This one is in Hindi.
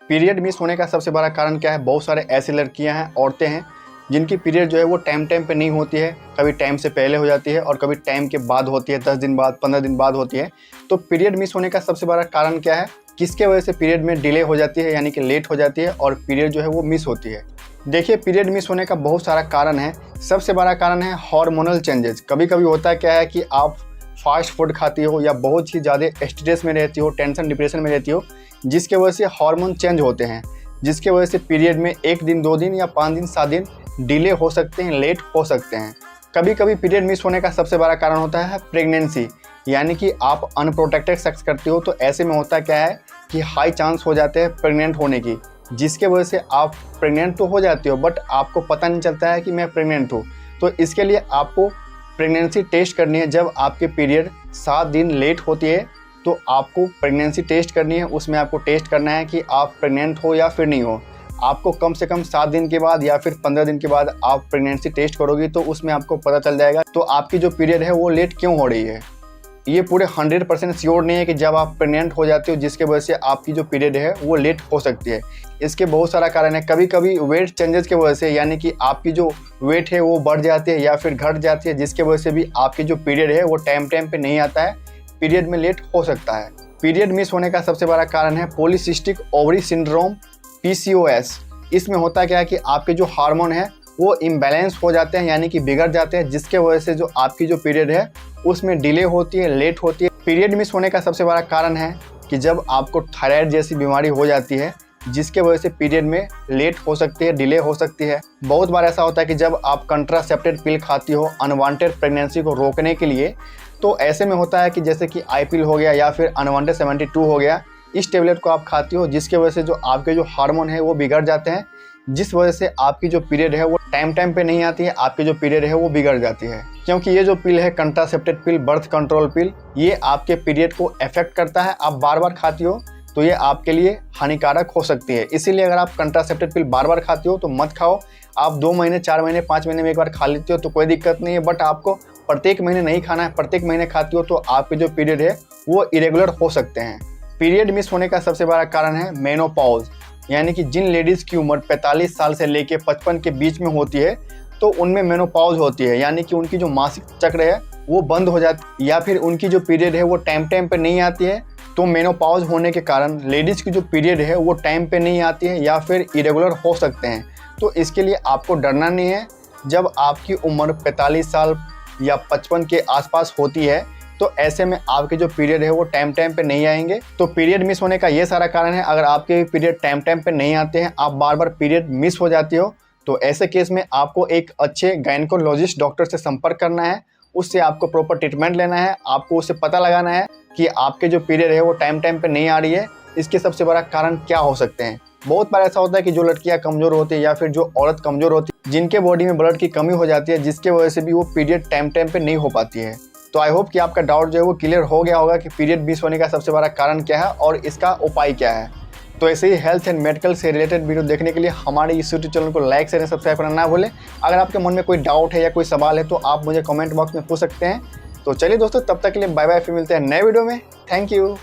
पीरियड मिस होने का सबसे बड़ा कारण क्या है? बहुत सारे ऐसी लड़कियां हैं, औरतें हैं जिनकी पीरियड जो है वो टाइम पे नहीं होती है। कभी टाइम से पहले हो जाती है और कभी टाइम के बाद होती है, 10 दिन बाद, 15 दिन बाद होती है। तो पीरियड मिस होने का सबसे बड़ा कारण क्या है? किसके वजह से पीरियड में डिले हो जाती है, यानी कि लेट हो जाती है और पीरियड जो है वो मिस होती है। देखिए, पीरियड मिस होने का बहुत सारा कारण है। सबसे बड़ा कारण है हार्मोनल चेंजेस। कभी कभी होता है क्या है कि आप फास्ट फूड खाती हो या बहुत ही ज़्यादा स्ट्रेस में रहती हो, टेंशन डिप्रेशन में रहती हो, जिसके वजह से हार्मोन चेंज होते हैं, जिसके वजह से पीरियड में 1 दिन, 2 दिन या 5 दिन, 7 दिन डिले हो सकते हैं, लेट हो सकते हैं। कभी कभी पीरियड मिस होने का सबसे बड़ा कारण होता है प्रेगनेंसी, यानी कि आप अनप्रोटेक्टेड सेक्स करती हो। तो ऐसे में होता क्या है कि हाई चांस हो जाते हैं प्रेग्नेंट होने की, जिसके वजह से आप प्रेग्नेंट तो हो जाती हो बट आपको पता नहीं चलता है कि मैं प्रेग्नेंट हूँ। तो इसके लिए आपको प्रेगनेंसी टेस्ट करनी है। जब आपके पीरियड 7 दिन लेट होती है तो आपको प्रेगनेंसी टेस्ट करनी है। उसमें आपको टेस्ट करना है कि आप प्रेग्नेंट हो या फिर नहीं हो। आपको कम से कम 7 दिन के बाद या फिर 15 दिन के बाद आप प्रेगनेंसी टेस्ट करोगी तो उसमें आपको पता चल जाएगा तो आपकी जो पीरियड है वो लेट क्यों हो रही है। ये पूरे 100% श्योर नहीं है कि जब आप प्रेग्नेंट हो जाती हो जिसके वजह से आपकी जो पीरियड है वो लेट हो सकती है। इसके बहुत सारा कारण है। कभी कभी वेट चेंजेस की वजह से, यानी कि आपकी जो वेट है वो बढ़ जाती है या फिर घट जाती है, जिसके वजह से भी आपकी जो पीरियड है वो टाइम पे नहीं आता है, पीरियड में लेट हो सकता है। पीरियड मिस होने का सबसे बड़ा कारण है पॉलीसिस्टिक ओवरी सिंड्रोम, PCOS। इसमें होता क्या है कि आपके जो हार्मोन है वो इम्बैलेंस हो जाते हैं, यानी कि बिगड़ जाते हैं, जिसके वजह से जो आपकी जो पीरियड है उसमें डिले होती है, लेट होती है। पीरियड मिस होने का सबसे बड़ा कारण है कि जब आपको थायराइड जैसी बीमारी हो जाती है, जिसके वजह से पीरियड में लेट हो सकती है, डिले हो सकती है। बहुत बार ऐसा होता है कि जब आप कंट्रासेप्टिव पिल खाती हो अनवांटेड प्रेगनेंसी को रोकने के लिए, तो ऐसे में होता है कि जैसे कि आई पिल हो गया या फिर अनवांटेड 72 हो गया, इस टेबलेट को आप खाती हो, जिसके वजह से जो आपके जो हार्मोन है वो बिगड़ जाते हैं, जिस वजह से आपकी जो पीरियड है वो टाइम पे नहीं आती है, आपकी जो पीरियड है वो बिगड़ जाती है। क्योंकि ये जो पिल है कंट्रासेप्टिव पिल, बर्थ कंट्रोल पिल, ये आपके पीरियड को अफेक्ट करता है। आप बार बार खाती हो तो ये आपके लिए हानिकारक हो सकती है। इसीलिए अगर आप कंट्रासेप्टिव पिल बार बार खाती हो तो मत खाओ। आप 2 महीने, 4 महीने, 5 महीने में एक बार खा लेती हो तो कोई दिक्कत नहीं है, बट आपको प्रत्येक महीने नहीं खाना है। प्रत्येक महीने खाती हो तो आपके जो पीरियड है वो इरेगुलर हो सकते हैं। पीरियड मिस होने का सबसे बड़ा कारण है मेनोपॉज, यानी कि जिन लेडीज़ की उम्र 45 साल से लेके 55 के बीच में होती है तो उनमें मेनोपॉज होती है, यानी कि उनकी जो मासिक चक्र है वो बंद हो जाती है या फिर उनकी जो पीरियड है वो टाइम पे नहीं आती है। तो मेनोपॉज होने के कारण लेडीज़ की जो पीरियड है वो टाइम पे नहीं आती है या फिर इरेगुलर हो सकते हैं। तो इसके लिए आपको डरना नहीं है। जब आपकी उम्र 45 साल या 55 के आसपास होती है तो ऐसे में आपके जो पीरियड है वो टाइम पे नहीं आएंगे। तो पीरियड मिस होने का ये सारा कारण है। अगर आपके पीरियड टाइम पे नहीं आते हैं, आप बार बार पीरियड मिस हो जाती हो, तो ऐसे केस में आपको एक अच्छे गायनेकोलॉजिस्ट डॉक्टर से संपर्क करना है। उससे आपको प्रॉपर ट्रीटमेंट लेना है। आपको उससे पता लगाना है कि आपके जो पीरियड है वो टाइम पे नहीं आ रही है, इसके सबसे बड़ा कारण क्या हो सकते हैं। बहुत बार ऐसा होता है कि जो लड़कियां कमज़ोर होती है या फिर जो औरत कमज़ोर होती है, जिनके बॉडी में ब्लड की कमी हो जाती है, जिसके वजह से भी वो पीरियड टाइम पे नहीं हो पाती है। तो आई होप कि आपका डाउट जो है वो क्लियर हो गया होगा कि पीरियड मिस होने का सबसे बड़ा कारण क्या है और इसका उपाय क्या है। तो ऐसे ही हेल्थ एंड मेडिकल से रिलेटेड वीडियो देखने के लिए हमारे इस यूट्यूब चैनल को लाइक, शेयर, सब्सक्राइब करना ना भूलें। अगर आपके मन में कोई डाउट है या कोई सवाल है तो आप मुझे कमेंट बॉक्स में पूछ सकते हैं। तो चलिए दोस्तों, तब तक के लिए बाय बाय, फिर मिलते हैं नए वीडियो में। Thank you.